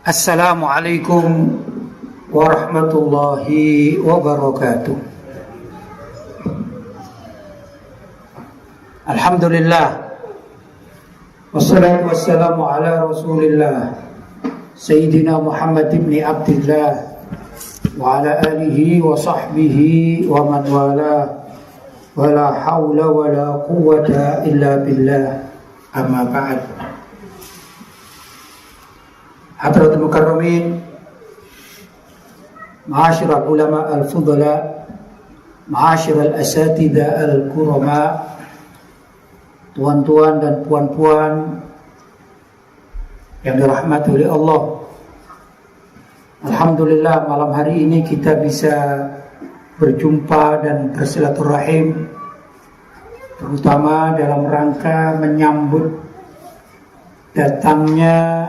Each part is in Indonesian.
Assalamualaikum warahmatullahi wabarakatuh. Alhamdulillah, wassalatu wassalamu ala rasulillah Sayyidina Muhammad ibn Abdillah wa ala alihi wa sahbihi wa man wala wa la hawla wa la quwwata illa billah, amma ba'd. Hadratul Mukarramin, Ma'asyiral ulama al-fudala, Ma'asyiral asatidha al-kurama, tuan-tuan dan puan-puan yang dirahmati oleh Allah. Alhamdulillah, malam hari ini kita bisa berjumpa dan bersilaturahim, terutama dalam rangka menyambut datangnya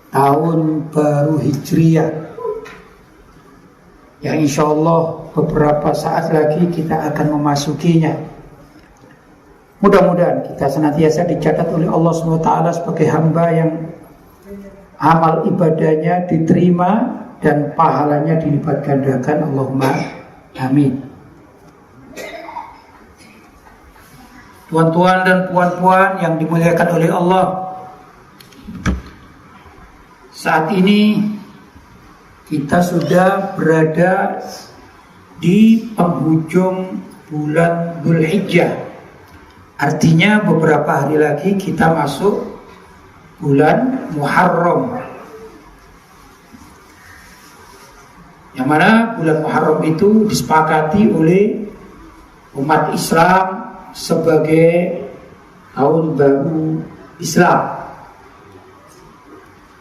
tahun baru Hijriyah yang insya Allah beberapa saat lagi kita akan memasukinya. Mudah-mudahan kita senantiasa dicatat oleh Allah SWT sebagai hamba yang amal ibadahnya diterima dan pahalanya dilipat gandakan. Allahumma amin. Tuan-tuan dan puan-puan yang dimuliakan oleh Allah, saat ini kita sudah berada di penghujung bulan Dzulhijjah. Artinya beberapa hari lagi kita masuk bulan Muharram. Yang mana bulan Muharram itu disepakati oleh umat Islam sebagai tahun baru Islam.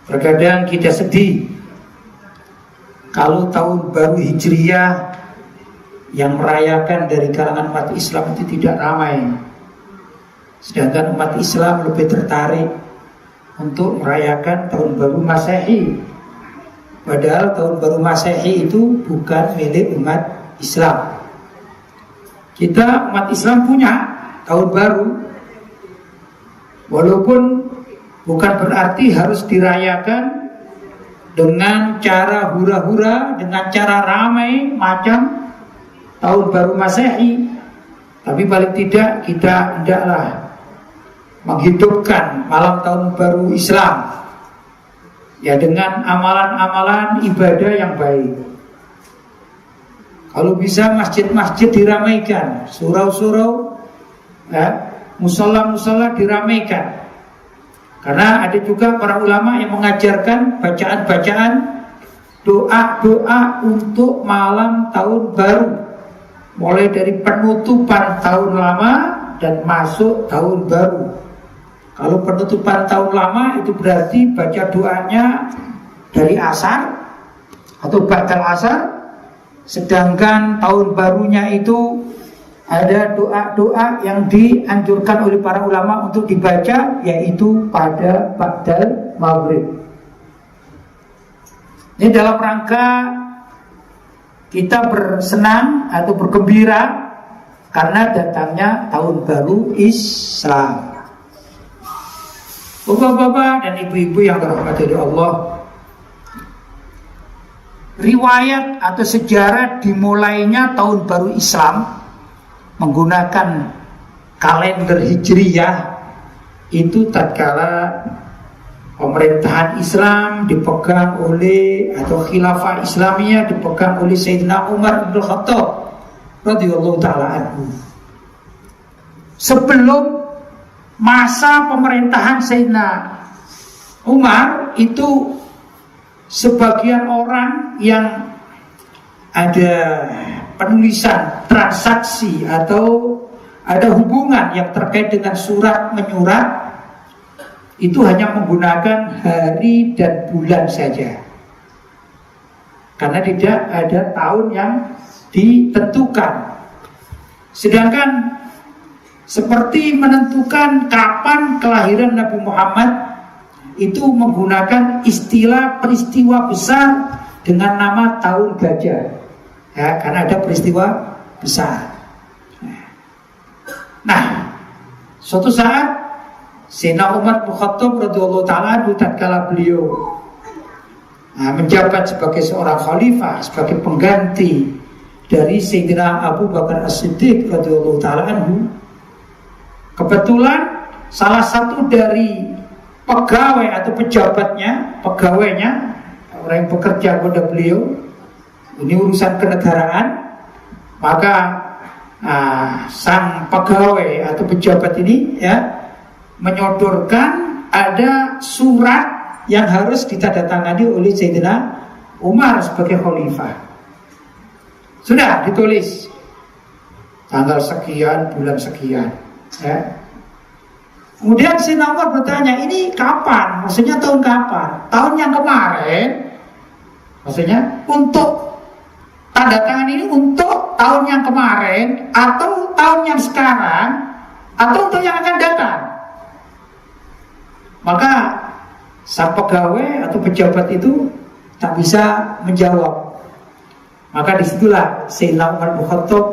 Terkadang kita sedih kalau tahun baru Hijriyah yang merayakan dari kalangan umat Islam itu tidak ramai. Sedangkan umat Islam lebih tertarik untuk merayakan tahun baru Masehi. Padahal tahun baru Masehi itu bukan milik umat Islam. Kita umat Islam punya tahun baru, walaupun bukan berarti harus dirayakan dengan cara hura-hura, dengan cara ramai macam tahun baru Masehi. Tapi paling tidak kita hendaklah menghidupkan malam tahun baru Islam ya dengan amalan-amalan ibadah yang baik. Kalau bisa masjid-masjid diramaikan, surau-surau, ya, musola-musola diramaikan. Karena ada juga para ulama yang mengajarkan bacaan-bacaan doa-doa untuk malam tahun baru, mulai dari penutupan tahun lama dan masuk tahun baru. Kalau penutupan tahun lama itu berarti baca doanya dari asar atau ba'dal asar, sedangkan tahun barunya itu ada doa-doa yang dianjurkan oleh para ulama untuk dibaca, yaitu pada ba'dal maghrib. Ini dalam rangka kita bersenang atau bergembira karena datangnya tahun baru Islam. Bapak-bapak dan ibu-ibu yang dirahmati oleh Allah, riwayat atau sejarah dimulainya tahun baru Islam menggunakan kalender Hijriyah itu tatkala pemerintahan Islam dipegang oleh, atau khilafah Islamiyah dipegang oleh Sayyidina Umar bin Khattab radhiyallahu ta'ala anhu. Sebelum masa pemerintahan Sayyidina Umar itu, sebagian orang yang ada penulisan transaksi atau ada hubungan yang terkait dengan surat menyurat itu hanya menggunakan hari dan bulan saja, karena tidak ada tahun yang ditentukan. Sedangkan seperti menentukan kapan kelahiran Nabi Muhammad itu menggunakan istilah peristiwa besar dengan nama tahun gajah, ya, karena ada peristiwa besar. Nah, suatu saat Sayyidina Umar bin Khattab radhiyallahu taala tatkala beliau menjabat sebagai seorang khalifah, sebagai pengganti dari Sayyidina Abu Bakar As-Siddiq radhiyallahu taala anhu. Kebetulan salah satu dari pegawai atau pegawainya, orang yang bekerja kepada beliau, ini urusan kenegaraan, maka sang pegawai atau pejabat ini menyodorkan ada surat yang harus ditandatangani oleh Sayyidina Umar sebagai khalifah. Sudah ditulis tanggal sekian, bulan sekian, ya. Kemudian Sayyidina Umar bertanya, ini kapan? Maksudnya tahun kapan? Tahun yang kemarin? Maksudnya untuk tanda tangan ini untuk tahun yang kemarin, atau tahun yang sekarang, atau untuk yang akan datang? Maka sang pegawai atau pejabat itu tak bisa menjawab. Maka disitulah Sayyidina Umar bin Khattab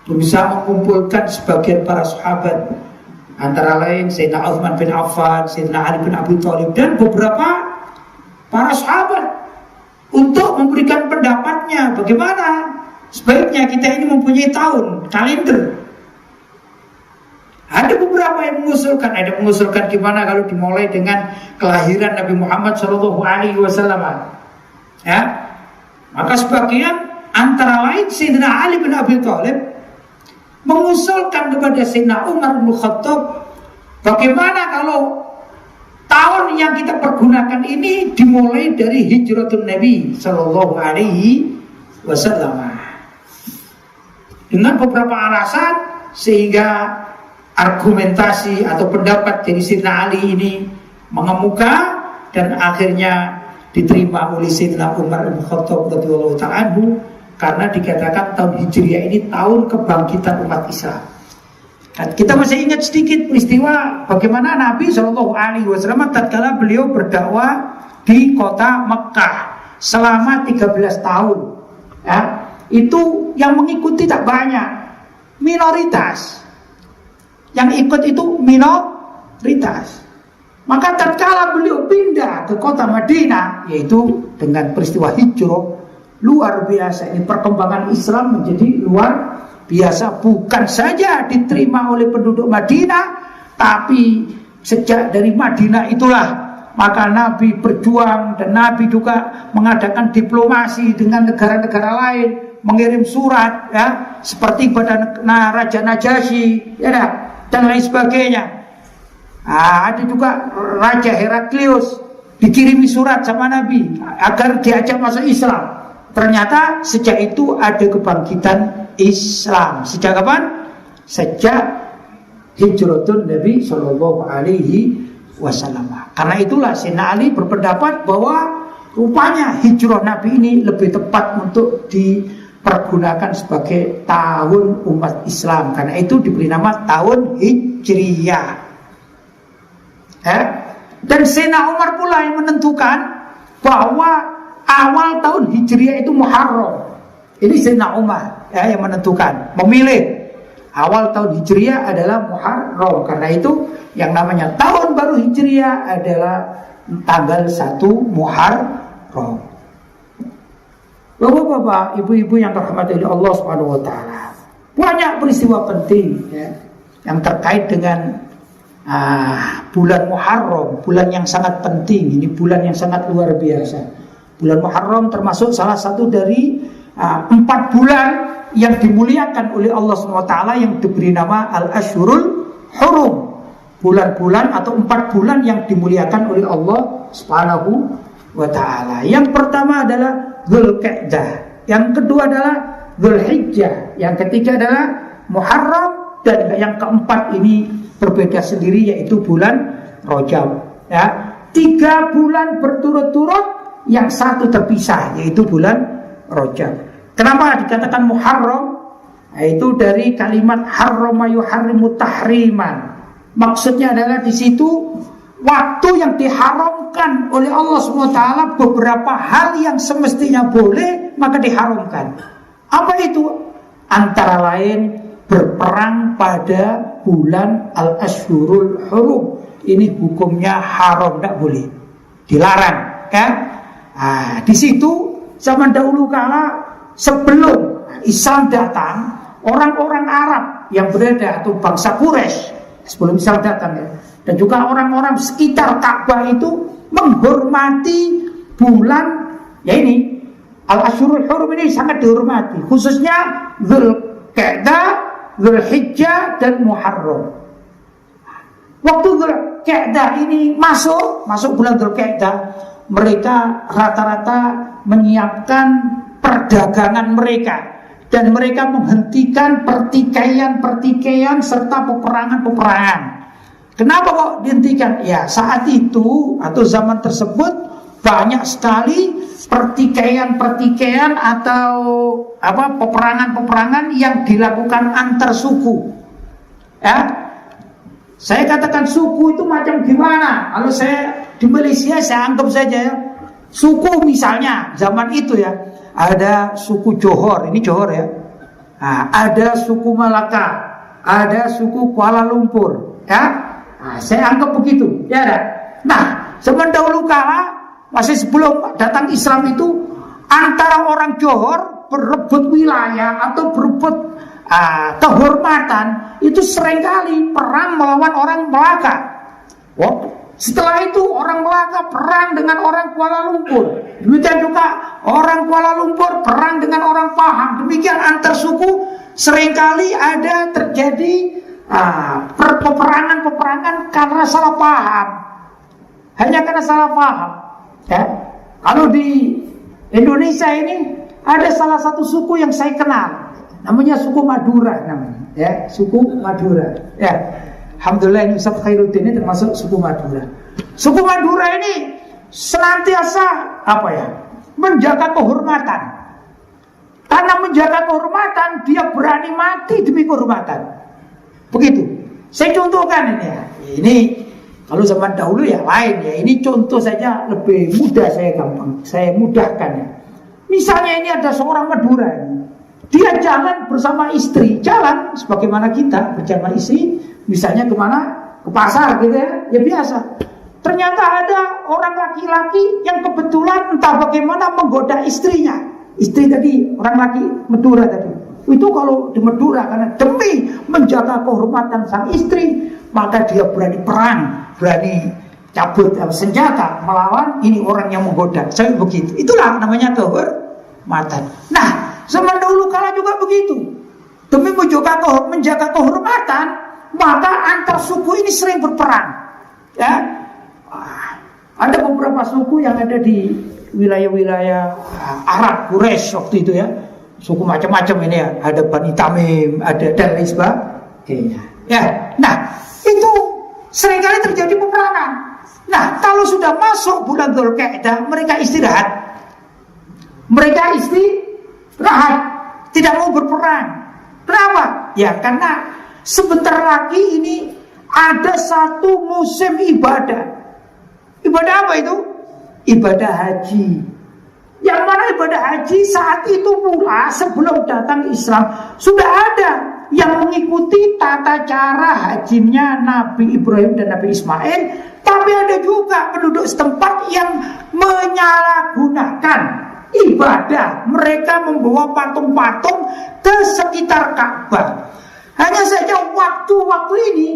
berusaha mengumpulkan sebagian para sahabat, antara lain Sayyidina Utsman bin Affan, Sayyidina Ali bin Abi Thalib, dan beberapa para sahabat untuk memberikan pendapatnya bagaimana sebaiknya kita ini mempunyai tahun kalender. Ada beberapa yang mengusulkan gimana kalau dimulai dengan kelahiran Nabi Muhammad SAW. Ya, maka sebagian antara lain Sayyidina Ali bin Abi Thalib mengusulkan kepada Sayyidina Umar bin Khattab, bagaimana kalau tahun yang kita pergunakan ini dimulai dari hijratun Nabi SAW. Dengan beberapa alasan, sehingga argumentasi atau pendapat dari Sayyidina Ali ini mengemuka dan akhirnya diterima oleh Sayyidina Umar bin Khattab radhiyallahu ta'ala anhu, karena dikatakan tahun Hijriah ini tahun kebangkitan umat Islam. Kita masih ingat sedikit peristiwa bagaimana Nabi SAW tatkala beliau berdakwah di kota Mekah selama 13 tahun. Ya, itu yang mengikuti tak banyak, minoritas. Yang ikut itu minoritas. Maka tatkala beliau pindah ke kota Madinah, yaitu dengan peristiwa hijrah, luar biasa. Ini perkembangan Islam menjadi luar biasa. Bukan saja diterima oleh penduduk Madinah, tapi sejak dari Madinah itulah maka Nabi berjuang, dan Nabi juga mengadakan diplomasi dengan negara-negara lain, mengirim surat, ya, seperti pada Raja Najasyi, ya, dan lain sebagainya. Ada juga Raja Heraklius dikirimi surat sama Nabi agar diajak masuk Islam. Ternyata sejak itu ada kebangkitan Islam. Sejak kapan? Sejak hijratun Nabi Sallallahu Alaihi Wasallam. Karena itulah Sayyidina Ali berpendapat bahwa rupanya hijrah Nabi ini lebih tepat untuk dipergunakan sebagai tahun umat Islam. Karena itu diberi nama tahun Hijriyah. Dan Sayyidina Umar pula yang menentukan bahwa awal tahun Hijriyah itu Muharram. Ini Sayyidina Umar yang menentukan, memilih awal tahun Hijriyah adalah Muharram. Karena itu yang namanya tahun baru Hijriyah adalah tanggal 1 Muharram. Bapak-bapak, ibu-ibu yang dirahmati oleh Allah Subhanahu wa taala, banyak peristiwa penting yang terkait dengan bulan Muharram, bulan yang sangat penting. Ini bulan yang sangat luar biasa. Bulan Muharram termasuk salah satu dari 4 bulan yang dimuliakan oleh Allah SWT yang diberi nama Al-Ashhurul Hurum. Bulan-bulan atau 4 bulan yang dimuliakan oleh Allah Subhanahu wa ta'ala. Yang pertama adalah Dzulqa'dah, yang kedua adalah Dzulhijjah, yang ketiga adalah Muharram, dan yang keempat ini berbeda sendiri, yaitu bulan Rajab. 3 bulan berturut-turut, yang satu terpisah, yaitu bulan Rajab. Kenapa dikatakan Muharram? Itu dari kalimat harrama yuharrimu tahriman. Maksudnya adalah di situ waktu yang diharamkan oleh Allah SWT, beberapa hal yang semestinya boleh maka diharamkan. Apa itu? Antara lain berperang pada bulan Al-Ashhurul Hurum, ini hukumnya haram, tidak boleh, dilarang, kan? Nah, di situ zaman dahulu kala sebelum Islam datang, orang-orang Arab yang berada atau bangsa Quraisy sebelum Islam datang ya, dan juga orang-orang sekitar Ka'bah itu menghormati bulan ya ini Al-Asyurul Hurum ini sangat dihormati, khususnya Dzulqa'dah, Dzulhijjah dan Muharram. Waktu Dzulqa'dah ini masuk bulan Dzulqa'dah, mereka rata-rata menyiapkan perdagangan mereka dan mereka menghentikan pertikaian serta peperangan. Kenapa kok dihentikan? Ya, saat itu atau zaman tersebut banyak sekali pertikaian atau peperangan yang dilakukan antar suku. Ya, saya katakan suku itu macam gimana? Kalau saya di Malaysia saya anggap saja ya, suku misalnya zaman itu ya, ada suku Johor, ini Johor ya. Nah, ada suku Malaka, ada suku Kuala Lumpur, ya. Nah, saya anggap begitu, ya. Nah, zaman dahulu kala masih sebelum datang Islam itu, antara orang Johor berebut wilayah atau berebut kehormatan itu seringkali perang melawan orang Melaka. Setelah itu orang Melaka perang dengan orang Kuala Lumpur. Demikian juga orang Kuala Lumpur perang dengan orang Pahang. Demikian antar suku seringkali ada terjadi peperangan karena salah paham. Hanya karena salah paham. Ya. Kalau di Indonesia ini ada salah satu suku yang saya kenal, namanya suku Madura namanya. Ya, suku Madura. Ya. Alhamdulillah ini Ustaz Khairuddin ini termasuk suku Madura. Suku Madura ini senantiasa menjaga kehormatan. Karena menjaga kehormatan, dia berani mati demi kehormatan. Begitu. Saya contohkan ini ya. Ini kalau zaman dahulu ya lain ya. Ini contoh saja lebih mudah, saya mudahkan ya. Misalnya ini ada seorang Madura ini. Dia jalan bersama istri, jalan sebagaimana kita bersama istri, misalnya kemana? Ke pasar gitu ya, ya biasa. Ternyata ada orang laki-laki yang kebetulan entah bagaimana menggoda istrinya. Istri tadi, orang laki Madura tadi. Itu kalau di Madura karena demi menjaga kehormatan sang istri, maka dia berani perang, berani cabut senjata melawan ini orang yang menggoda. Saya begitu. Itulah namanya kehormatan. Nah, zaman dahulu kala juga begitu. Demi menjaga kehormatan, maka antar suku ini sering berperang. Ya, ada beberapa suku yang ada di wilayah-wilayah Arab Quraisy waktu itu ya. Suku macam-macam ini ya, ada Bani Tamim, ada dan lain sebagainya. Ya, nah itu seringkali terjadi peperangan. Nah, kalau sudah masuk bulan Dzulqa'dah, mereka istirahat. Mereka istirahat, tidak mau berperang. Kenapa? Ya, karena sebentar lagi ini ada satu musim ibadah. Ibadah apa itu? Ibadah haji. Yang mana ibadah haji saat itu pula sebelum datang Islam sudah ada yang mengikuti tata cara hajinya Nabi Ibrahim dan Nabi Ismail. Tapi ada juga penduduk setempat yang menyalahgunakan ibadah. Mereka membawa patung-patung ke sekitar Ka'bah. Hanya saja waktu-waktu ini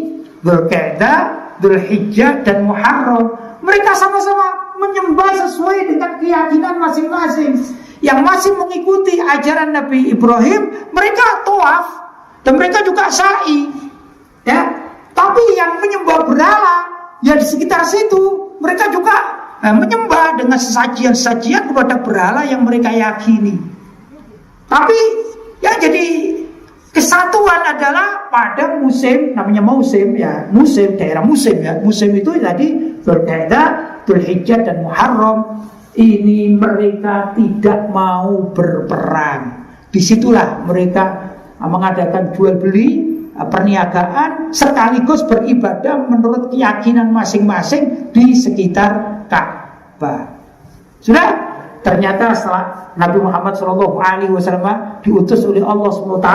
Dzulqa'dah, Dzulhijjah dan Muharram, mereka sama-sama menyembah sesuai dengan keyakinan masing-masing. Yang masih mengikuti ajaran Nabi Ibrahim, mereka tawaf dan mereka juga sa'i. Ya, tapi yang menyembah berhala ya di sekitar situ, mereka juga menyembah dengan sesajian-sesajian kepada berhala yang mereka yakini. Tapi ya jadi kesatuan adalah pada musim, namanya musim ya, musim daerah musim ya. Musim itu tadi Dzulqa'dah, Dzulhijjah dan Muharram. Ini mereka tidak mau berperang. Disitulah mereka mengadakan jual beli, perniagaan, sekaligus beribadah menurut keyakinan masing-masing di sekitar Ka'bah. Sudah. Ternyata setelah Nabi Muhammad SAW diutus oleh Allah SWT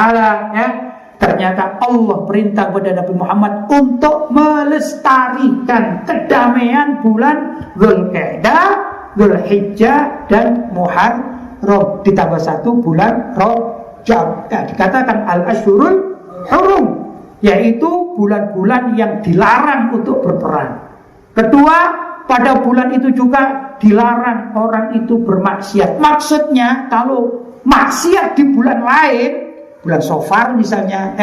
ya, Ternyata Allah perintah kepada Nabi Muhammad untuk melestarikan kedamaian bulan Dzulqa'dah, Dzulhijjah dan Muharram, ditambah 1 bulan Rajab. Dikatakan al-asyhurul hurum, yaitu bulan-bulan yang dilarang untuk berperang. Kedua, pada bulan itu juga dilarang orang itu bermaksiat. Maksudnya kalau maksiat di bulan lain, bulan Safar misalnya,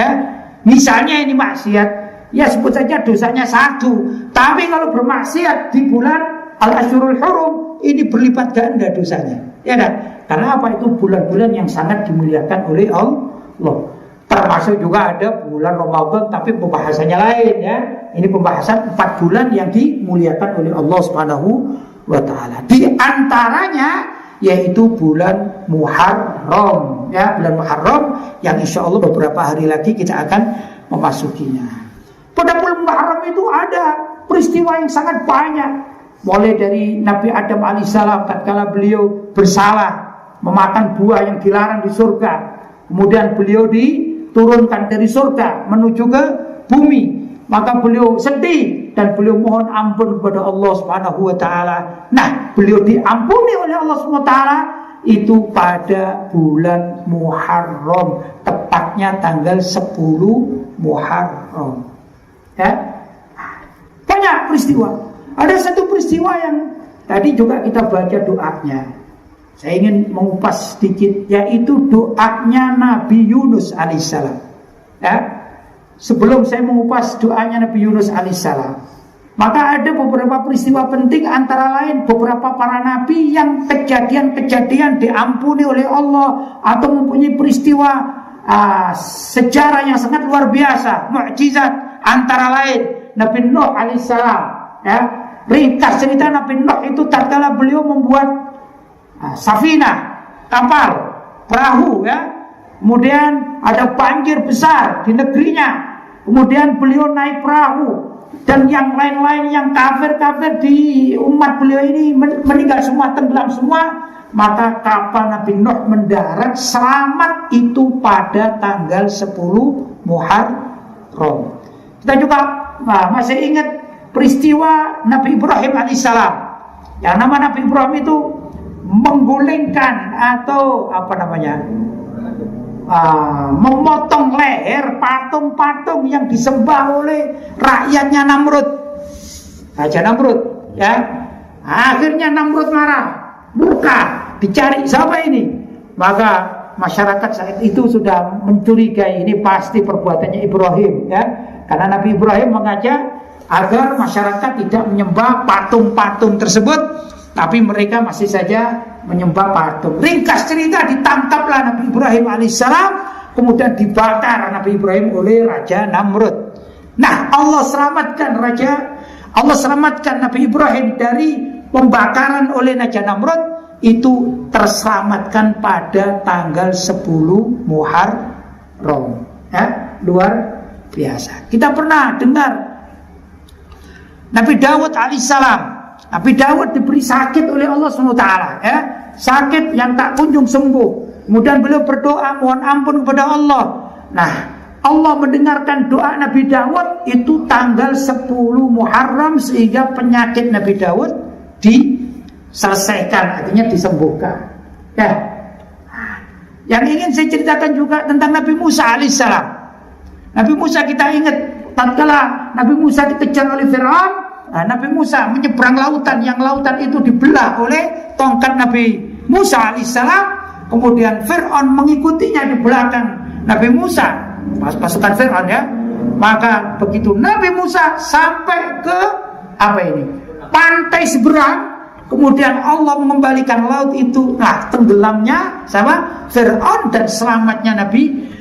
misalnya ini maksiat, ya sebut saja dosanya 1. Tapi kalau bermaksiat di bulan al-asyhurul hurum, ini berlipat ganda dosanya. Ya kan? Karena apa? Itu bulan-bulan yang sangat dimuliakan oleh Allah. Termasuk juga ada bulan Ramadan, tapi pembahasannya lain ya. Ini pembahasan 4 bulan yang dimuliakan oleh Allah Subhanahu wa taala. Di antaranya yaitu bulan Muharram ya, bulan Muharram yang insya Allah beberapa hari lagi kita akan memasukinya. Pada bulan Muharram itu ada peristiwa yang sangat banyak, mulai dari Nabi Adam alaihissalam tatkala beliau bersalah memakan buah yang dilarang di surga, kemudian beliau diturunkan dari surga menuju ke bumi, maka beliau sedih dan beliau mohon ampun kepada Allah Subhanahu wa taala. Nah, beliau diampuni oleh Allah Subhanahu wa taala itu pada bulan Muharram, tepatnya tanggal 10 Muharram. Ya. Banyak peristiwa. Ada satu peristiwa yang tadi juga kita baca doanya. Saya ingin mengupas sedikit, yaitu doanya Nabi Yunus alaihissalam. Ya. Sebelum saya mengupas doanya Nabi Yunus alaihissalam, maka ada beberapa peristiwa penting, antara lain beberapa para nabi yang kejadian-kejadian diampuni oleh Allah atau mempunyai peristiwa sejarah yang sangat luar biasa, mukjizat. Antara lain Nabi Nuh alaihissalam. Ya, ringkas cerita Nabi Nuh itu tatkala beliau membuat safinah, kapal, perahu ya. Kemudian ada banjir besar di negerinya. Kemudian beliau naik perahu, dan yang lain-lain yang kafir-kafir di umat beliau ini meninggal semua, tenggelam semua. Maka kapal Nabi Nuh mendarat selamat itu pada tanggal 10 Muharram. Kita juga masih ingat peristiwa Nabi Ibrahim alaihissalam. Yang nama Nabi Ibrahim itu menggulingkan atau memotong leher patung-patung yang disembah oleh rakyatnya Namrud, Raja Namrud ya. Akhirnya Namrud marah, murka, dicari siapa ini. Maka masyarakat saat itu sudah mencurigai ini pasti perbuatannya Ibrahim ya. Karena Nabi Ibrahim mengajak agar masyarakat tidak menyembah patung-patung tersebut, tapi mereka masih saja menyembah patung. Ringkas cerita, ditangkaplah Nabi Ibrahim alaihissalam, kemudian dibakar Nabi Ibrahim oleh Raja Namrud. Nah, Allah selamatkan Nabi Ibrahim dari pembakaran oleh Raja Namrud, itu terselamatkan pada tanggal 10 Muharram. Ya, luar biasa. Kita pernah dengar Nabi Dawud alaihissalam. Nabi Dawud diberi sakit oleh Allah SWT ya. Sakit yang tak kunjung sembuh. Kemudian beliau berdoa mohon ampun kepada Allah. Nah, Allah mendengarkan doa Nabi Dawud itu tanggal 10 Muharram, sehingga penyakit Nabi Dawud diselesaikan, artinya disembuhkan ya. Yang ingin saya ceritakan juga tentang Nabi Musa alaihissalam. Nabi Musa kita ingat tatkala Nabi Musa dikejar oleh Fir'aun. Nah, Nabi Musa menyeberang lautan, yang lautan itu dibelah oleh tongkat Nabi Musa alaihissalam. Kemudian Fir'aun mengikutinya di belakang Nabi Musa, pasukan Fir'aun ya. Maka begitu Nabi Musa sampai ke pantai seberang, kemudian Allah mengembalikan laut itu. Nah, tenggelamnya sama Fir'aun dan selamatnya Nabi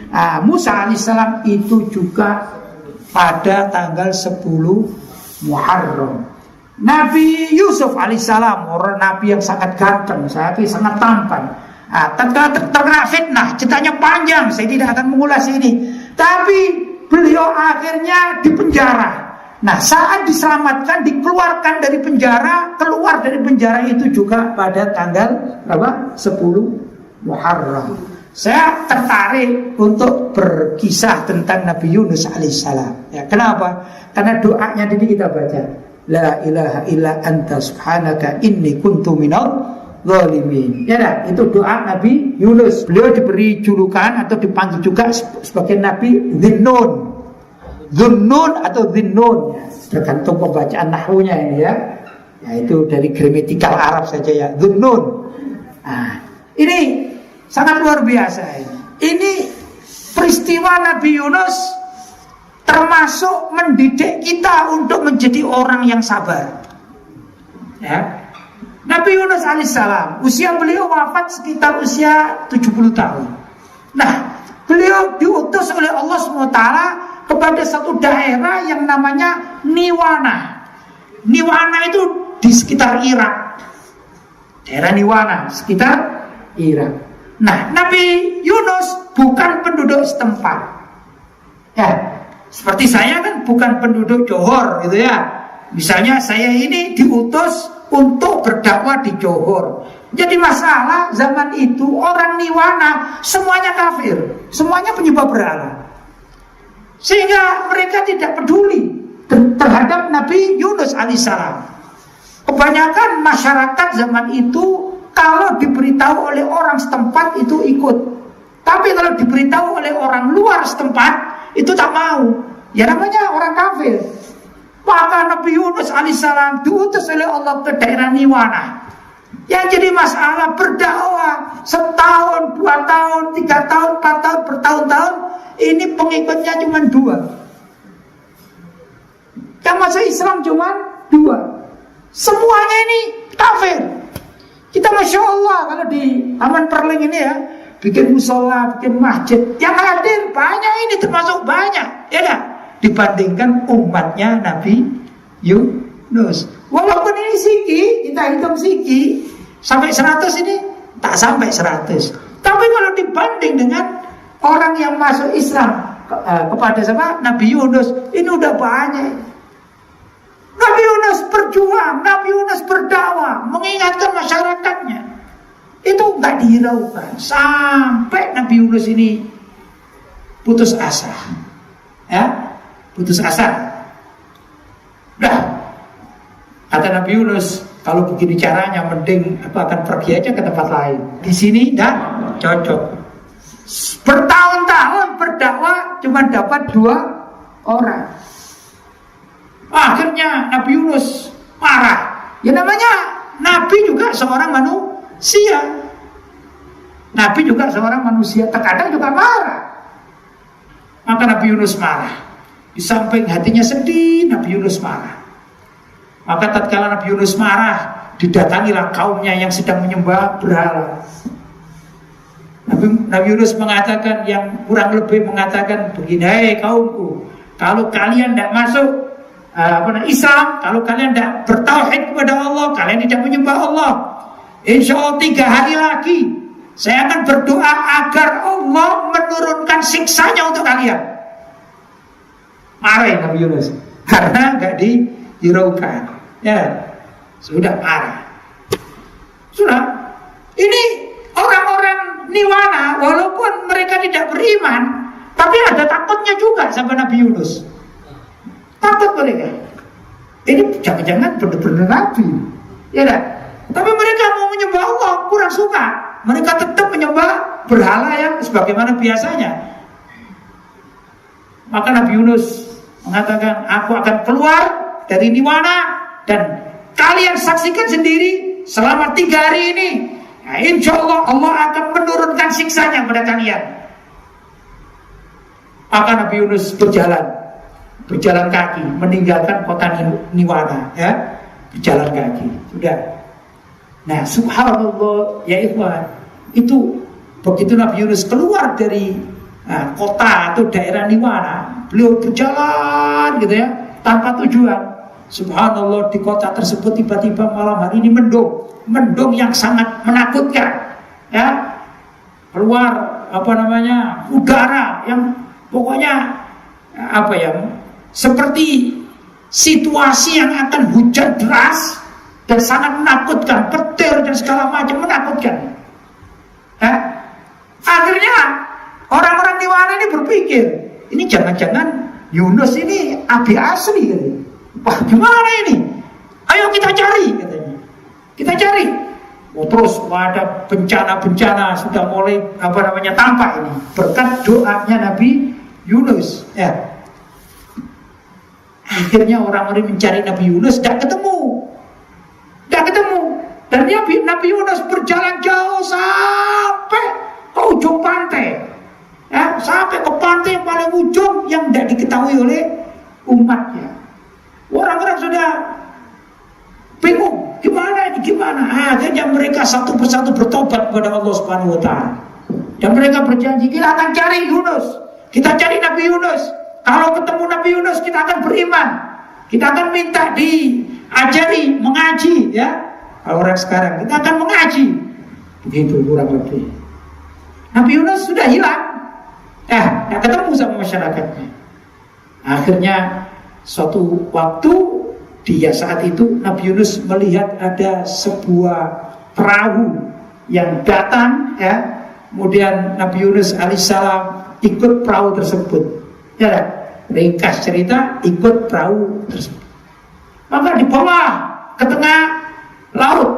Musa alaihissalam itu juga pada tanggal 10 Muharram. Nabi Yusuf alaihissalam, orang nabi yang sangat ganteng, sangat tampan. Tatkala terkena fitnah, ceritanya panjang, saya tidak akan mengulas ini. Tapi beliau akhirnya dipenjara. Nah, saat diselamatkan, dikeluarkan dari penjara, keluar dari penjara itu juga pada tanggal 10 Muharram. Saya tertarik untuk berkisah tentang Nabi Yunus alaihissalam. Ya, kenapa? Karena doanya ini kita baca. La ilaha illa anta subhanaka inni kuntu minal zalimin. Ya dah, itu doa Nabi Yunus. Beliau diberi julukan atau dipanggil juga sebagai Nabi Dhinnun. Dhunnun atau Dhinnun. Ya, tergantung pembacaan nahwunya ini ya. Ya itu dari gramatikal Arab saja ya. Dhunnun. Nah, ini sangat luar biasa ini. Ini peristiwa Nabi Yunus termasuk mendidik kita untuk menjadi orang yang sabar. Ya. Nabi Yunus alaihissalam, usia beliau wafat sekitar usia 70 tahun. Nah, beliau diutus oleh Allah SWT kepada satu daerah yang namanya Niwana. Niwana itu di sekitar Irak. Daerah Niwana, sekitar Irak. Nah, Nabi Yunus bukan penduduk setempat. Ya, seperti saya kan bukan penduduk Johor gitu ya. Misalnya saya ini diutus untuk berdakwah di Johor. Jadi masalah zaman itu orang Niwana semuanya kafir, semuanya penyembah berhala. Sehingga mereka tidak peduli terhadap Nabi Yunus alaihissalam. Kebanyakan masyarakat zaman itu kalau diberitahu oleh orang setempat itu ikut. Tapi kalau diberitahu oleh orang luar setempat itu tak mau. Ya namanya orang kafir. Maka Nabi Yunus alaihissalam diutus oleh Allah ke daerah Niwana. Yang jadi masalah berdakwah setahun, 2 tahun, 3 tahun, 4 tahun, bertahun-tahun. Ini pengikutnya cuma 2. Yang masuk Islam cuma 2. Semuanya ini kafir. Kita Masya Allah kalau di Taman Perling ini ya, bikin musola, bikin masjid, yang hadir banyak ini, termasuk banyak, ya kan? Dibandingkan umatnya Nabi Yunus. Walaupun ini siki, kita hitung siki, sampai 100 ini tak sampai 100. Tapi kalau dibanding dengan orang yang masuk Islam kepada siapa? Nabi Yunus, ini udah banyak. Nabi Yunus berjuang, Nabi Yunus berdakwah, mengingatkan masyarakatnya. Itu nggak dihiraukan sampai Nabi Yunus ini putus asa, ya, putus asa. Dah, kata Nabi Yunus, kalau begini caranya, mending aku akan pergi aja ke tempat lain. Di sini dah cocok. Bertahun-tahun berdakwah cuma dapat 2 orang. Akhirnya Nabi Yunus marah. Ya namanya Nabi juga seorang manusia. Nabi juga seorang manusia, terkadang juga marah. Maka Nabi Yunus marah. Di samping hatinya sedih, Nabi Yunus marah. Maka tatkala Nabi Yunus marah, didatangilah kaumnya yang sedang menyembah berhala. Nabi Yunus mengatakan, yang kurang lebih mengatakan begini, "Hei kaumku, kalau kalian tidak masuk Islam, kalau kalian tidak bertauhid kepada Allah, kalian tidak menyembah Allah, insya Allah 3 hari lagi saya akan berdoa agar Allah menurunkan siksanya untuk kalian." Marah Nabi Yunus karena nggak dihiraukan. Ya, sudah marah. Sudah. Ini orang-orang Niwana, walaupun mereka tidak beriman, tapi ada takutnya juga sama Nabi Yunus. Takut mereka. Ini jangan-jangan benar-benar Nabi, ya dah. Tapi mereka mau menyembah Allah, kurang suka. Mereka tetap menyembah berhala yang sebagaimana biasanya. Maka Nabi Yunus mengatakan, aku akan keluar dari Niwana dan kalian saksikan sendiri selama 3 hari ini. Nah, insya Allah Allah akan menurunkan siksanya pada kalian. Maka Nabi Yunus berjalan kaki, meninggalkan kota Niwana, ya, berjalan kaki, sudah. Nah, subhanallah, ya ikhwan, itu begitu Nabi Yunus keluar dari kota atau daerah Niwana, beliau berjalan, gitu ya, tanpa tujuan. Subhanallah, di kota tersebut tiba-tiba malam hari ini mendung yang sangat menakutkan, ya, keluar udara yang pokoknya seperti situasi yang akan hujan deras dan sangat menakutkan, petir dan segala macam menakutkan. Akhirnya orang-orang di mana ini berpikir, ini jangan-jangan Yunus ini Abi asli gitu. Wah, gimana ini? Ayo kita cari katanya. Kita cari. Oh, terus ada bencana-bencana sudah mulai tampak ini berkat doanya Nabi Yunus. Ya. Akhirnya orang-orang mencari Nabi Yunus, tidak ketemu. Dan Nabi Yunus berjalan jauh sampai ke ujung pantai, ya, sampai ke pantai yang paling ujung yang tidak diketahui oleh umatnya. Orang-orang sudah bingung, gimana. Akhirnya mereka satu persatu bertobat kepada Allah Subhanahu Wa Taala. Dan mereka berjanji, kita akan cari Yunus, kita cari Nabi Yunus. Kalau ketemu Nabi Yunus kita akan beriman, kita akan minta diajari mengaji, ya. Kalau orang sekarang kita akan mengaji, begitu kurang lebih. Nabi Yunus sudah hilang, tidak ketemu sama masyarakatnya. Akhirnya suatu waktu saat itu Nabi Yunus melihat ada sebuah perahu yang datang, ya. Kemudian Nabi Yunus alaihissalam ikut perahu tersebut, ya. Ringkas cerita, ikut perahu tersebut. Maka dibawa ke tengah laut.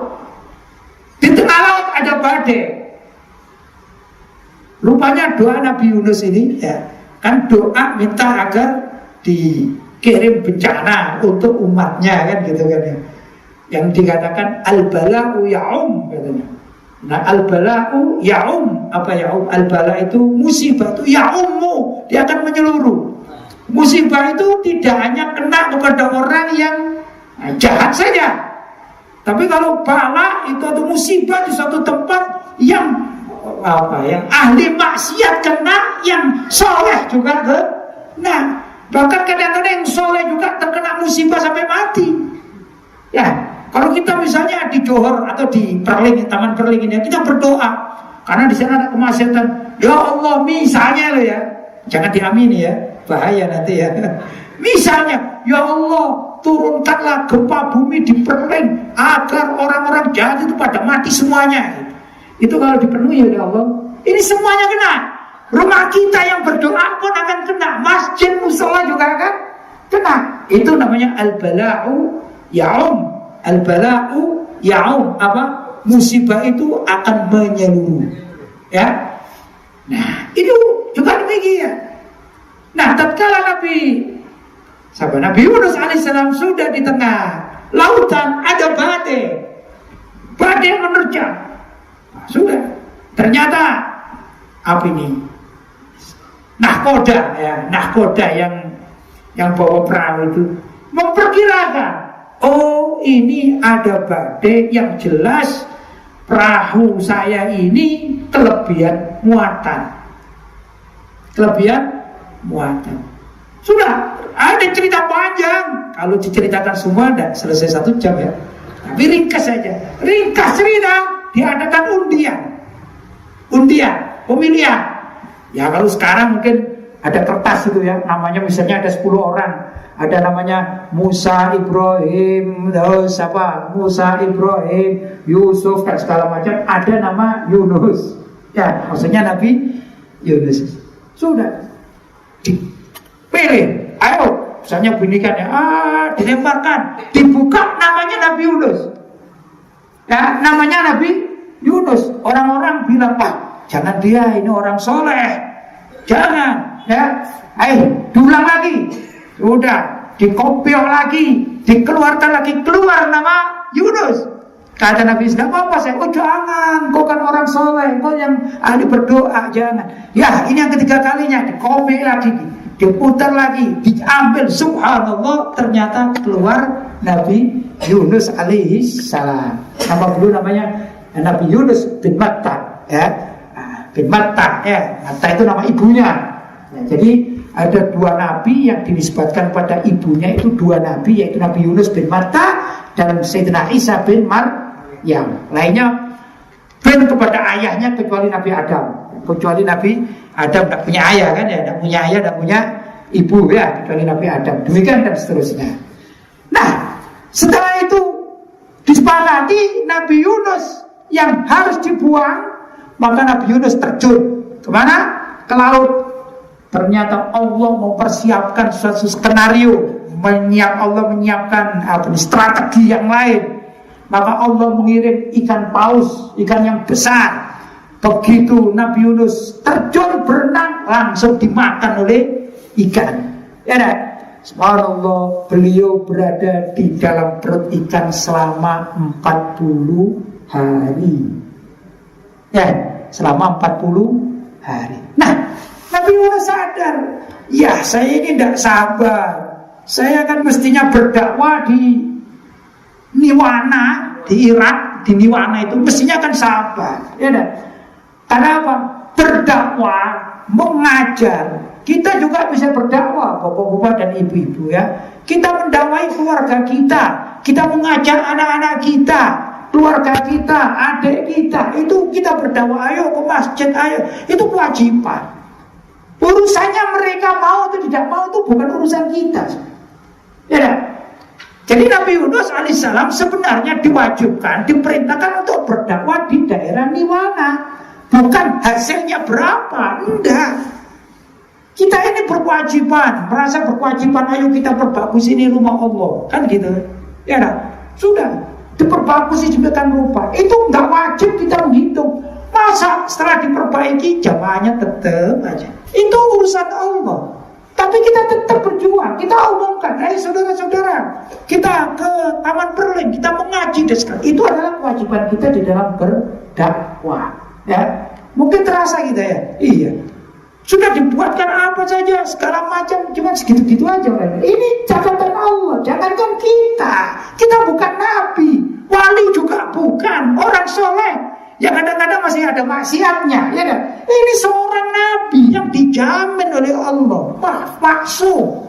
Di tengah laut ada badai. Rupanya doa Nabi Yunus ini, ya, kan doa minta agar dikirim bencana untuk umatnya, kan gitu kan ya. Yang dikatakan al-bala'u ya'um katanya. Nah, al-bala'u ya'um, apa ya'um? Al-bala itu musibah, itu ya'ummu, dia akan menyeluruh. Musibah itu tidak hanya kena kepada orang yang jahat saja, tapi kalau bala itu atau musibah di suatu tempat yang ahli maksiat kena, yang soleh juga kena. Bahkan kadang-kadang yang soleh juga terkena musibah sampai mati. Ya, kalau kita misalnya di Johor atau di Perling, Taman Perling ini, kita berdoa karena di sana ada kemaksiatan. Ya Allah, misalnya lo ya, jangan diamini ya, bahaya nanti ya. Misalnya, ya Allah, turunkanlah gempa bumi di Perling agar orang-orang jahat itu pada mati semuanya. Itu kalau dipenuhi oleh Allah, ini semuanya kena. Rumah kita yang berdoa pun akan kena, masjid musola juga akan kena. Itu namanya al-bala'u ya'um. Al-bala'u ya'um, apa? Musibah itu akan menyeluruh, ya. Nah, itu juga demikian. Nah, tatkala Nabi Yunus alaihissalam sudah di tengah lautan, ada badai menerjang. Nah, sudah, ternyata apa ini? Nahkoda yang bawa perahu itu memperkirakan, oh ini ada badai yang jelas perahu saya ini kelebihan muatan. Sudah ada cerita panjang, kalau diceritakan semua tidak selesai 1 jam ya. Tapi ringkas saja. Ringkas cerita, diadakan undian, pemilihan. Ya kalau sekarang mungkin ada kertas itu ya, namanya misalnya ada 10 orang, ada namanya Musa Ibrahim, Yusuf dan segala macam, ada nama Yunus. Ya, maksudnya Nabi Yunus. Sudah dipilih, ayo misalnya bunyikan ya, dilemparkan, dibuka namanya Nabi Yunus. Ya, namanya Nabi Yunus. Orang-orang bilang, jangan dia, ini orang soleh, jangan ya. Diulang lagi, udah dikopiok lagi, dikeluarkan lagi, keluar nama Yunus. Kata Nabi, tidak apa-apa saya. Jangan, kau kan orang soleh, kau yang ahli berdoa, jangan. Ya, ini yang ketiga kalinya, dikopiok lagi, diputar lagi, diambil, subhanallah, ternyata keluar Nabi Yunus alaihi salam. Nama beliau namanya Nabi Yunus bin Matta, ya. Bin Matta, ya. Matta itu nama ibunya. Ya, jadi ada 2 nabi yang dinisbatkan pada ibunya, itu 2 nabi, yaitu Nabi Yunus bin Matta dan Sayyidina Isa bin Maryam. Lainnya bin kepada ayahnya kecuali Nabi Adam. Kecuali Nabi Adam tidak punya ayah kan ya, tidak punya ayah, tidak punya ibu ya, kecuali Nabi Adam. Demikian dan seterusnya. Nah, setelah itu disepakati Nabi Yunus yang harus dibuang, maka Nabi Yunus terjun Kemana? Ke laut. Ternyata Allah mempersiapkan suatu skenario, Allah menyiapkan strategi yang lain. Maka Allah mengirim ikan paus, ikan yang besar. Begitu Nabi Yunus terjun berenang, langsung dimakan oleh ikan. Ya dah. Subhanallah, beliau berada di dalam perut ikan selama 40 hari. Ya, selama 40 hari. Nah, Nabi Yunus sadar, ya saya ini tidak sabar. Saya kan mestinya berdakwah di Niwana, di Irak, di Niwana itu mestinya kan sabar. Ya dah. Karena apa? Berdakwah, mengajar. Kita juga bisa berdakwah, bapak-bapak dan ibu-ibu ya. Kita mendakwai keluarga kita, kita mengajar anak-anak kita, keluarga kita, adik kita. Itu kita berdakwah, ayo ke masjid, ayo. Itu kewajiban. Urusannya mereka mau atau tidak mau itu bukan urusan kita. Ya dah. Jadi Nabi Yunus alaihissalam sebenarnya diwajibkan, diperintahkan untuk berdakwah di daerah Niwana. Bukan hasilnya berapa, enggak. Kita ini berkewajiban, merasa berkewajiban, ayo kita perbagus ini rumah Allah, kan gitu. Ya nah, sudah diperbagus sedemikian rupa. Itu enggak wajib kita menghitung. Masa setelah diperbaiki jamaahnya tetap aja. Itu urusan Allah. Tapi kita tetap berjuang, kita umumkan, hai saudara-saudara, kita ke Taman Berlin, kita mengaji dan segala. Itu adalah kewajiban kita di dalam berdakwah. Ya, mungkin terasa kita ya. Iya. Sudah dibuatkan apa saja segala macam, cuma segitu-gitu aja. Ini catatan Allah, jangankan kita. Kita bukan nabi, wali juga bukan, orang soleh. Ya kadang-kadang masih ada maksiatnya, ya kan? Ini seorang nabi yang dijamin oleh Allah, maksum.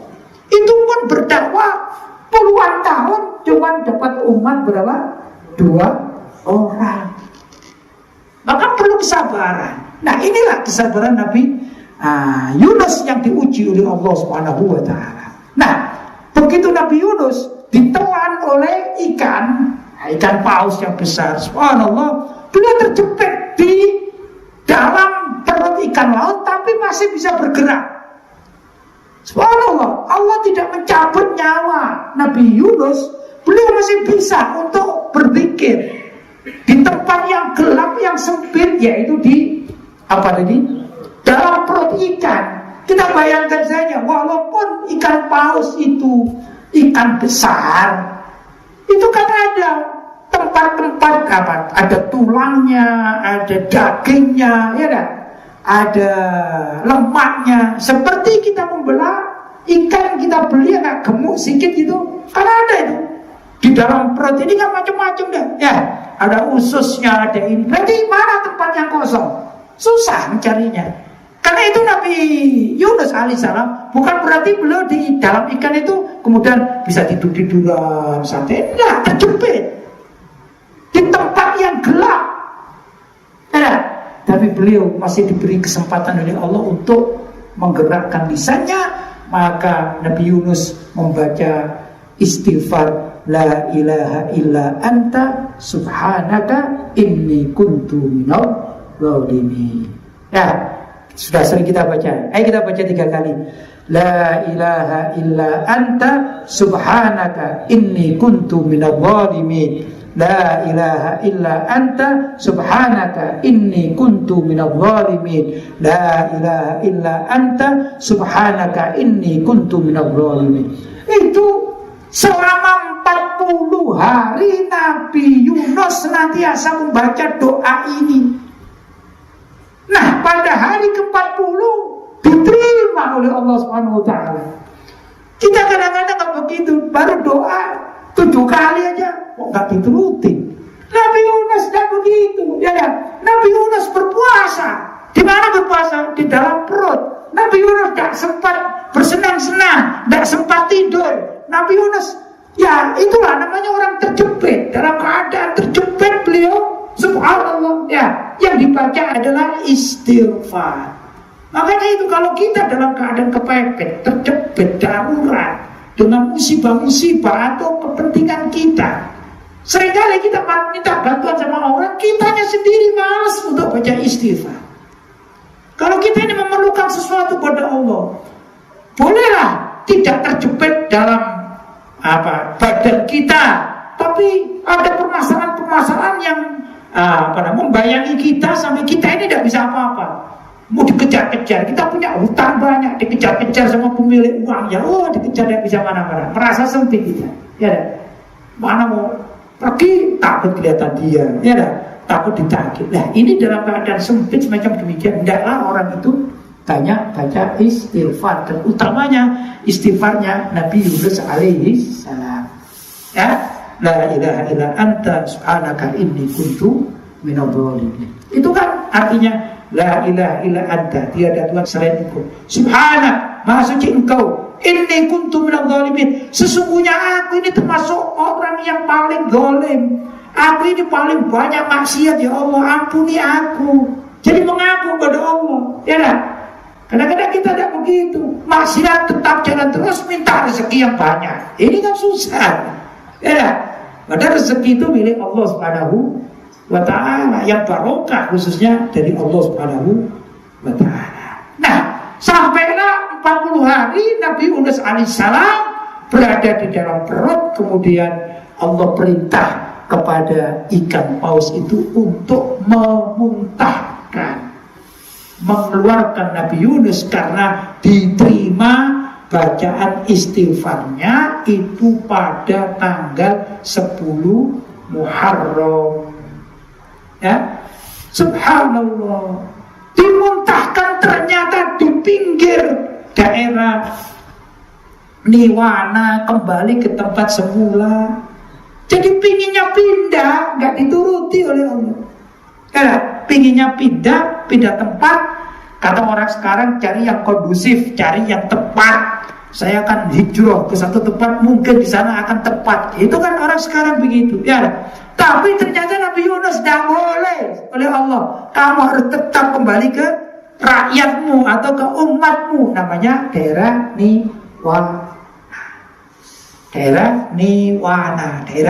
Itu pun berdakwah puluhan tahun, cuma dapat umat berapa? 2 orang. Maka perlu kesabaran. Nah inilah kesabaran Nabi Yunus yang diuji oleh Allah Subhanahu wa ta'ala. Nah begitu Nabi Yunus ditelan oleh ikan paus yang besar, subhanallah, beliau terjepit di dalam perut ikan laut tapi masih bisa bergerak. Subhanallah, Allah tidak mencabut nyawa Nabi Yunus. Beliau masih bisa untuk berzikir di tempat yang gelap, yang sempit, yaitu di dalam perut ikan. Kita bayangkan saja, walaupun ikan paus itu ikan besar, itu kan ada tempat-tempat ada tulangnya, ada dagingnya, ya kan? Ada lemaknya. Seperti kita membelah ikan, kita beli agak gemuk sedikit gitu, kan ada itu. Di dalam perut ini kan macam-macam dah. Ya, ada ususnya, ada ini. Berarti mana tempat yang kosong? Susah mencarinya. Karena itu Nabi Yunus alaihissalam bukan berarti beliau di dalam ikan itu kemudian bisa tidur-tiduran santai. Enggak, terjepit di tempat yang gelap. Tapi beliau masih diberi kesempatan oleh Allah untuk menggerakkan lisannya. Maka Nabi Yunus membaca istighfar, la ilaha illa anta subhanaka inni kuntu minadh dhalimin. Ya, sudah sering kita baca. Ayo kita baca 3 kali. La ilaha illa anta subhanaka inni kuntu minadh dhalimin. La ilaha illa anta subhanaka inni kuntu minadh dhalimin. La ilaha illa anta subhanaka inni kuntu minadh dhalimin. Itu selama 40 hari Nabi Yunus senantiasa membaca doa ini. Nah pada hari ke-40 diterima oleh Allah Subhanahu wa ta'ala. Kita kadang-kadang gak begitu, baru doa 7 kali aja kok gak diturutin. Nabi Yunus gak begitu, ya kan? Nabi Yunus berpuasa. Di mana berpuasa? Di dalam perut. Nabi Yunus gak sempat bersenang-senang, gak sempat tidur. Nabi Yunus, ya itulah namanya orang terjepit. Dalam keadaan terjepit beliau, subhanallah, ya, yang dibaca adalah istighfar. Makanya itu kalau kita dalam keadaan kepepet, terjepit, darurat dengan musibah-musibah atau kepentingan kita, seringkali kita minta bantuan sama orang, kitanya sendiri malas untuk baca istighfar. Kalau kita ini memerlukan sesuatu pada Allah, bolehlah tidak terjepit dalam badan kita, tapi ada permasalahan-permasalahan yang membayangi kita sampai kita ini tidak bisa apa-apa. Mau dikejar-kejar, kita punya hutang banyak, dikejar-kejar sama pemilik uang, dikejar tidak bisa mana-mana, merasa sempit kita, ya. Mana mau pergi takut kelihatan dia, ya. Takut ditagih. Nah, ini dalam keadaan sempit semacam demikian, hendaklah orang itu banyak baca istighfar, dan utamanya istighfarnya Nabi Yunus alaihi salam. Ya, la ilaha illa anta subhanaka inni kuntu minadh dhalimin. Itu kan artinya la ilaha illa anta, tiada Tuhan selain Engkau. Subhanak, maha suci Engkau. Inni kuntu minadh dhalimin. Sesungguhnya aku ini termasuk orang yang paling zalim. Aku ini paling banyak maksiat, ya Allah, ampuni aku. Jadi mengaku pada Allah, ya lah. Kadang-kadang kita tidak begitu, maksiat tetap jalan terus, minta rezeki yang banyak. Ini kan susah, ya lah. Padahal rezeki itu milik Allah Subhanahu wa ta'ala, yang barokah khususnya dari Allah Subhanahu wa ta'ala. Nah, sampailah 40 hari Nabi Yunus alaihissalam berada di dalam perut, kemudian Allah perintah kepada ikan paus itu untuk memuntahkan, mengeluarkan Nabi Yunus, karena diterima bacaan istighfarnya itu pada tanggal 10 Muharram. Ya, subhanallah, dimuntahkan ternyata di pinggir daerah Niwana, kembali ke tempat semula. Jadi pinginnya pindah, nggak dituruti oleh Allah. Ya, pinginnya pindah tempat. Kata orang sekarang, cari yang kondusif, cari yang tepat. Saya akan hijrah ke satu tempat, mungkin di sana akan tepat. Itu kan orang sekarang begitu, ya. Tapi ternyata Nabi Yunus tidak boleh oleh Allah. Kamu harus tetap kembali ke rakyatmu atau ke umatmu. Namanya daerah Niwana. Daerah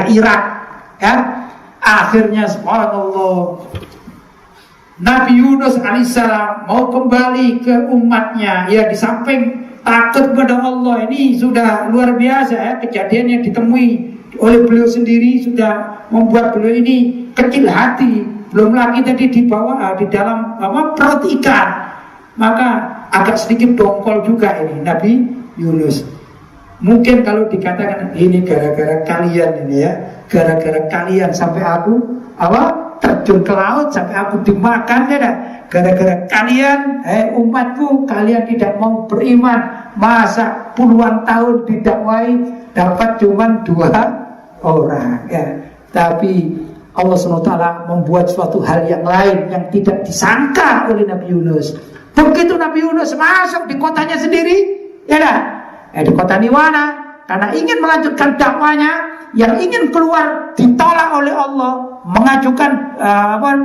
Irak, ya. Akhirnya subhanallah, Nabi Yunus alaihissalam mau kembali ke umatnya. Ya, di samping takut kepada Allah, ini sudah luar biasa, ya. Kejadian yang ditemui oleh beliau sendiri sudah membuat beliau ini kecil hati. Belum lagi tadi di bawah, di dalam perut ikan, maka agak sedikit dongkol juga ini Nabi Yunus. Mungkin kalau dikatakan ini gara-gara kalian ini, ya, gara-gara kalian sampai aku terjun ke laut, sampai aku dimakan, ya, gara-gara kalian, umatku, kalian tidak mau beriman. Masa puluhan tahun didakwai dapat cuma 2 orang, ya. Tapi Allah SWT membuat suatu hal yang lain yang tidak disangka oleh Nabi Yunus. Begitu Nabi Yunus masuk di kotanya sendiri, ya, di kota Niwana, karena ingin melanjutkan dakwanya, yang ingin keluar ditolak oleh Allah, mengajukan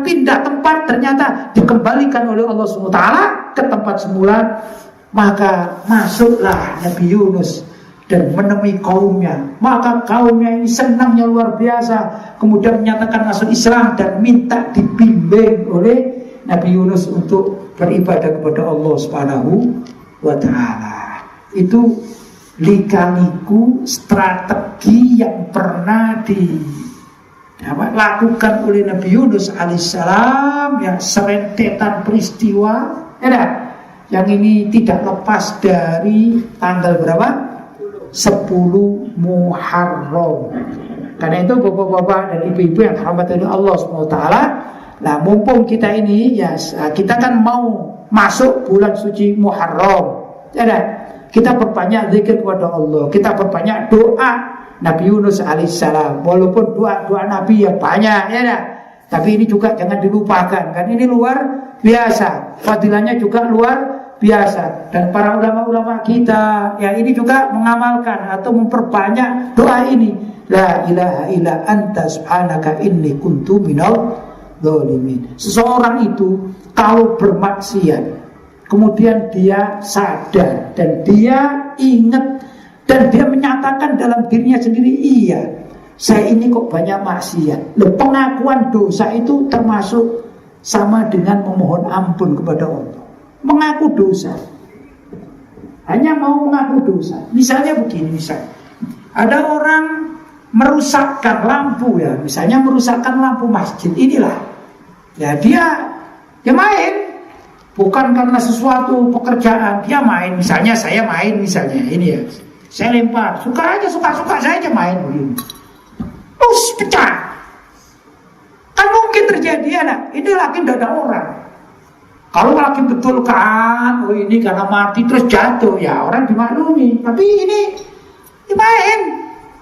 pindah tempat, ternyata dikembalikan oleh Allah SWT ke tempat semula. Maka masuklah Nabi Yunus dan menemui kaumnya. Maka kaumnya ini senangnya luar biasa, kemudian menyatakan masuk Islam dan minta dibimbing oleh Nabi Yunus untuk beribadah kepada Allah Subhanahu wa ta'ala. Itu lika-liku strategi yang pernah dilakukan oleh Nabi Yunus alaihissalam, yang serentetan peristiwa, ya, yang ini tidak lepas dari tanggal berapa? 10 Muharram. Karena itu bapak-bapak dan ibu-ibu yang dirahmati oleh Allah SWT, nah mumpung kita ini, ya, kita kan mau masuk bulan suci Muharram, ya, kita berbanyak zikir kepada Allah, kita berbanyak doa Nabi Yunus alaihissalam. Walaupun doa Nabi yang banyak, ya, tapi ini juga jangan dilupakan, kan ini luar biasa, fadilahnya juga luar biasa. Dan para ulama-ulama kita, ya, ini juga mengamalkan atau memperbanyak doa ini. La ilaha illa anta subhanaka inni kuntu minadh dhalimin. Seseorang itu kalau bermaksiat, kemudian dia sadar dan dia ingat dan dia menyatakan dalam dirinya sendiri, iya, saya ini kok banyak maksiat. Pengakuan dosa itu termasuk sama dengan memohon ampun kepada Allah. mengaku dosa. Hanya mau mengaku dosa. Misalnya begini, ada orang merusakkan lampu ya, misalnya merusakkan lampu masjid inilah. Ya dia main, bukan karena sesuatu pekerjaan, dia main. Misalnya saya main, misalnya ini ya, saya lempar, suka saya aja main begini. Terus pecah. Kan mungkin terjadi anak, ini lagi tidak ada orang. Kalau lagi betul kan, oh ini karena mati terus jatuh, ya orang dimaklumi. Tapi ini main.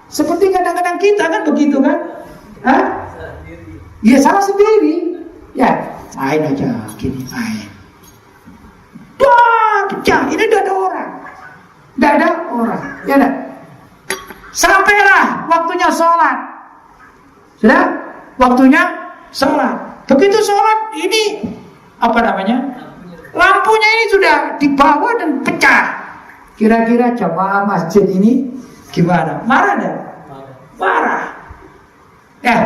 Seperti kadang-kadang kita kan begitu kan? Hah? Ya salah sendiri. Ya main aja, gini main. Wah, pecah. Ini tidak ada orang. Tidak ada orang. Ya dah. Sampailah waktunya sholat. Sudah? Waktunya sholat. Begitu sholat ini apa namanya? Lampunya ini sudah dibawa dan pecah. Kira-kira jamaah masjid ini gimana? Marah enggak? Marah. Ya,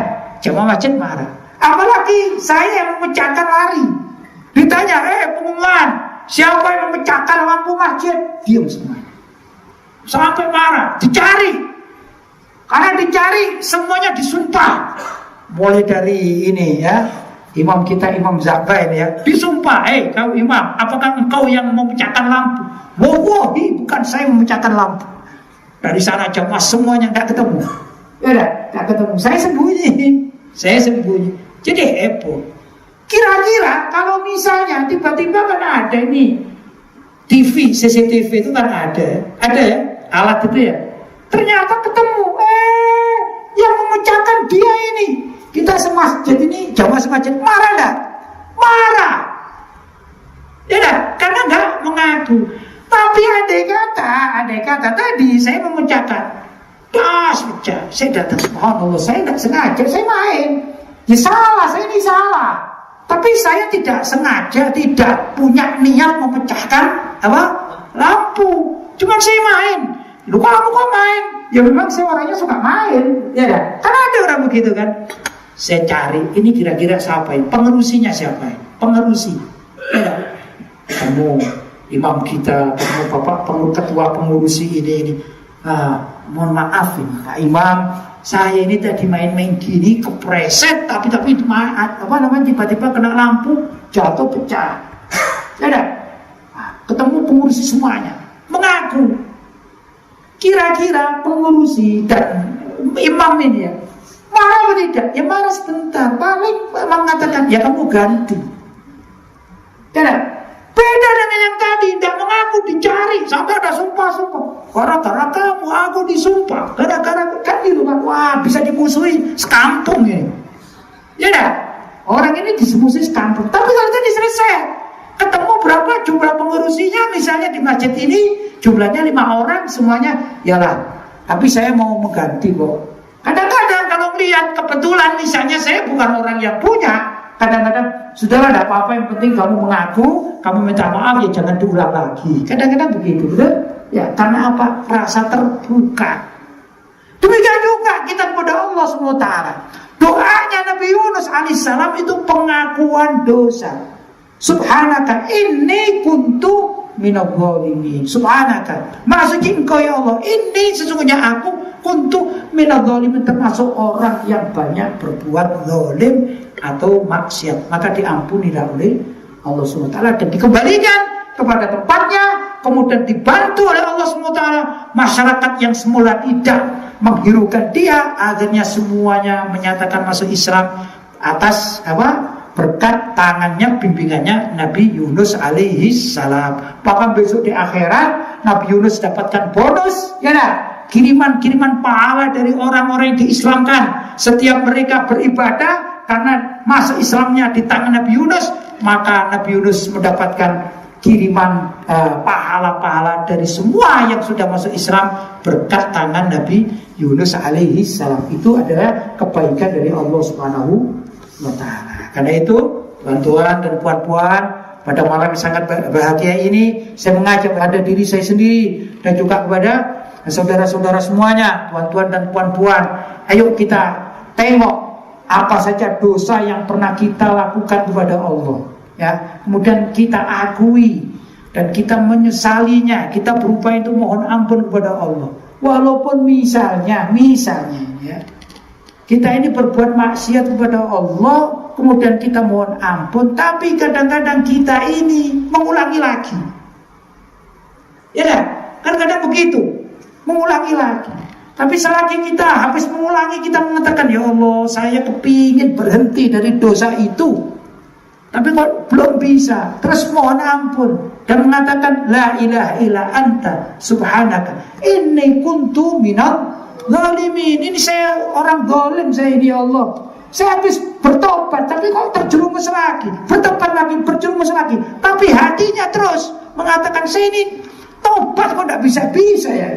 jamaah masjid marah. Apalagi saya yang memecahkan lari. Ditanya, pengumuman, siapa yang memecahkan lampu masjid? Diam semua. Sampai marah, dicari. Karena dicari semuanya disumpah. Mulai dari ini ya, imam kita, Imam Zabain ya, disumpah, kau imam, apakah engkau yang memecahkan lampu? Wallahi, bukan saya memecahkan lampu. Dari sana jamaah semuanya tidak ketemu. Ya tidak ketemu. Saya sembunyi. Jadi heboh. Kira-kira kalau misalnya tiba-tiba kan ada ini TV, CCTV itu kan ada ya, alat itu ya. Ternyata ketemu, yang memecahkan dia ini. Kita semasjid ini, jamaah semasjid marah enggak? Marah. Ya enggak? Karena enggak mengaku. Tapi andai kata tadi saya memecahkan, pecah. Saya datang, subhanallah, saya enggak sengaja, saya main. Ya salah, saya ini salah. Tapi saya tidak sengaja, tidak punya niat memecahkan apa? Lampu. Cuma saya main. Lu kamu kok main? Ya memang saya orangnya suka main. Ya enggak? Karena ada orang begitu kan. Saya cari, ini kira-kira siapa ini? Pengerusinya siapa ini? Pengerusi. Ya, kamu imam kita, kamu bapak, ketua pengurusi ini. Mohon maaf ini, Pak Imam, saya ini tadi main-main gini, kepreset, tapi tiba-tiba kena lampu, jatuh pecah. Ya, ketemu pengurusi semuanya, mengaku. Kira-kira pengurusi dan imam ini ya, marah atau tidak? Ya marah sebentar, paling mengatakan, ya kamu ganti. Ya, beda dengan yang tadi, tidak mengaku, dicari, sampai ada sumpah-sumpah. Gara-gara kamu, aku disumpah. Gara-gara kan gitu kan, wah bisa dimusuhi sekampung ini. Ya dah, orang ini dimusuhi sekampung. Tapi kalau tadi selesai, ketemu berapa jumlah pengurusinya, misalnya di masjid ini, jumlahnya 5 orang, semuanya, yalah. Tapi saya mau mengganti kok. Kadang-kadang kalau melihat kebetulan, misalnya saya bukan orang yang punya, kadang-kadang sudahlah, tidak apa-apa, yang penting kamu mengaku, kamu minta maaf, ya jangan diulang lagi. Kadang-kadang begitu, betul? Ya, karena apa? Rasa terbuka. Demikian juga kita kepada Allah SWT. Doanya Nabi Yunus alaihissalam itu pengakuan dosa. Subhanaka inni kuntu minadh-dhalimin. Subhanaka, maksudnya engkau ya Allah, ini sesungguhnya aku kuntu minadh-dhalimin, termasuk orang yang banyak berbuat zalim atau maksiat, maka diampunilah oleh Allah SWT dan dikembalikan kepada tempatnya, kemudian dibantu oleh Allah SWT. Masyarakat yang semula tidak menghirukan dia, akhirnya semuanya menyatakan masuk Islam atas apa? Berkat tangannya, bimbingannya Nabi Yunus alaihi salam. Bahkan besok di akhirat Nabi Yunus dapatkan bonus, ya nah, kiriman-kiriman pahala dari orang-orang yang diislamkan. Setiap mereka beribadah karena masuk Islamnya di tangan Nabi Yunus, maka Nabi Yunus mendapatkan kiriman pahala-pahala dari semua yang sudah masuk Islam berkat tangan Nabi Yunus alaihi salam. Itu adalah kebaikan dari Allah Subhanahu wa ta'ala. Karena itu, tuan-tuan dan puan-puan, pada malam yang sangat bahagia ini, saya mengajak kepada diri saya sendiri dan juga kepada saudara-saudara semuanya, tuan-tuan dan puan-puan, ayo kita tengok apa saja dosa yang pernah kita lakukan kepada Allah. ya, kemudian kita akui dan kita menyesalinya, kita berupaya untuk mohon ampun kepada Allah. Walaupun misalnya ya, kita ini berbuat maksiat kepada Allah, kemudian kita mohon ampun, tapi kadang-kadang kita ini mengulangi lagi. Ya, kadang-kadang begitu, mengulangi lagi. Tapi selagi kita habis mengulangi, kita mengatakan, ya Allah, saya kepingin berhenti dari dosa itu, tapi kok belum bisa. Terus mohon ampun dan mengatakan, la ilaha illa anta subhanaka inni kuntu minal zalimin. Ini saya orang zalim, saya ini ya Allah. Saya habis bertobat, tapi kok terjerumus lagi, bertobat lagi, berjerumus lagi. Tapi hatinya terus mengatakan, saya ini tobat kok tidak bisa-bisa ya.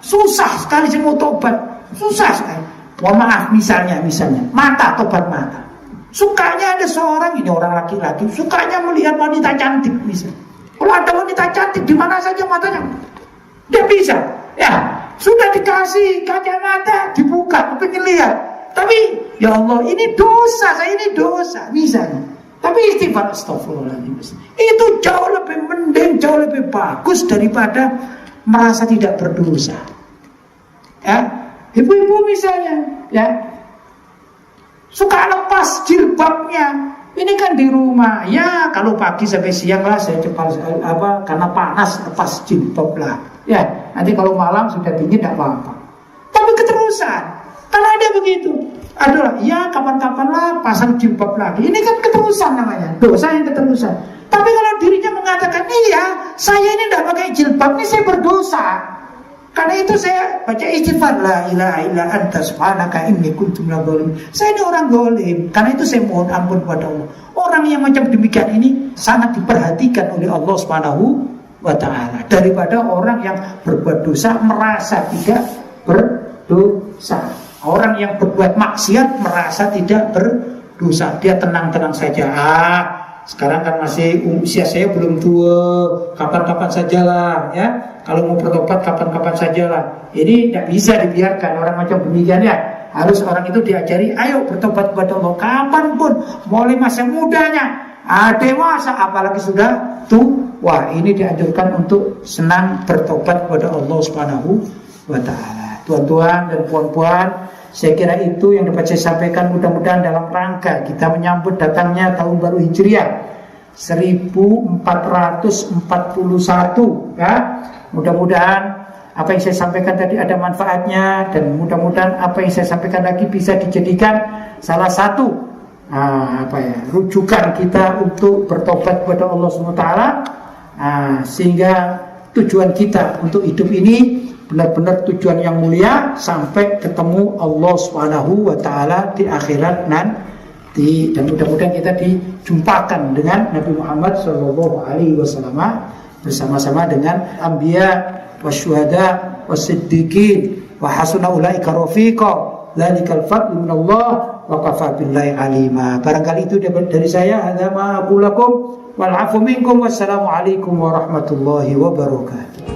Susah sekali saya mau tobat, susah sekali. Mohon maaf, misalnya mata, tobat mata. Sukanya ada seorang, ini orang laki-laki, sukanya melihat wanita cantik misalnya. Kalau ada wanita cantik di mana saja matanya, dia bisa. Ya, sudah dikasih kacamata, dibuka, kepingin lihat. Tapi ya Allah, ini dosa, saya ini dosa misalnya. Tapi istighfar, astagfirullahaladzim, itu jauh lebih mending, jauh lebih bagus daripada merasa tidak berdosa. Ya, ibu-ibu misalnya, ya, suka lepas jilbabnya. Ini kan di rumah, ya kalau pagi sampai siang lah saya cepat karena panas lepas jilbab lah. Ya, nanti kalau malam sudah dingin tidak apa-apa. Tapi keterusan, karena ada begitu. Adalah, ya kapan-kapan lah pasang jilbab lagi. Ini kan keterusan namanya, dosa yang keterusan. Tapi kalau dirinya mengatakan, iya, saya ini tidak pakai jilbab, ini saya berdosa. Karena itu saya baca istighfar, la ilaha illa anta subhanaka inni kuntu minadh dhalimin. Saya ini orang zalim, karena itu saya mohon ampun kepada Allah. Orang yang macam demikian ini sangat diperhatikan oleh Allah Subhanahu wa taala daripada orang yang berbuat dosa merasa tidak berdosa. Orang yang berbuat maksiat merasa tidak berdosa, dia tenang-tenang saja. Sekarang kan masih usia saya belum tua, kapan-kapan sajalah ya. Kalau mau bertobat kapan-kapan sajalah. Ini tidak bisa dibiarkan orang macam demikian ya. Harus orang itu diajari, ayo bertobat kepada Allah kapanpun, mulai masa mudanya, dewasa, apalagi sudah tua. Ini dianjurkan untuk senang bertobat kepada Allah Subhanahu wa taala. Tuan-tuan dan puan-puan, saya kira itu yang dapat saya sampaikan, mudah-mudahan dalam rangka kita menyambut datangnya tahun baru Hijriah 1441 ya. Mudah-mudahan apa yang saya sampaikan tadi ada manfaatnya, dan mudah-mudahan apa yang saya sampaikan lagi bisa dijadikan salah satu rujukan kita untuk bertobat kepada Allah SWT, sehingga tujuan kita untuk hidup ini benar-benar tujuan yang mulia sampai ketemu Allah Subhanahu wa taala di akhirat nanti, dan mudah-mudahan kita dijumpakan dengan Nabi Muhammad sallallahu alaihi wasallam bersama-sama dengan anbiya wasyuhada wasiddiqin wa hasuna ulaika rafiqa dzalikal fadlu minallah wa kafa billahi alima. Barangkali itu dari saya. Hadza ma aqulu lakum wal afu minkum. Wassalamu alaikum warahmatullahi wabarakatuh.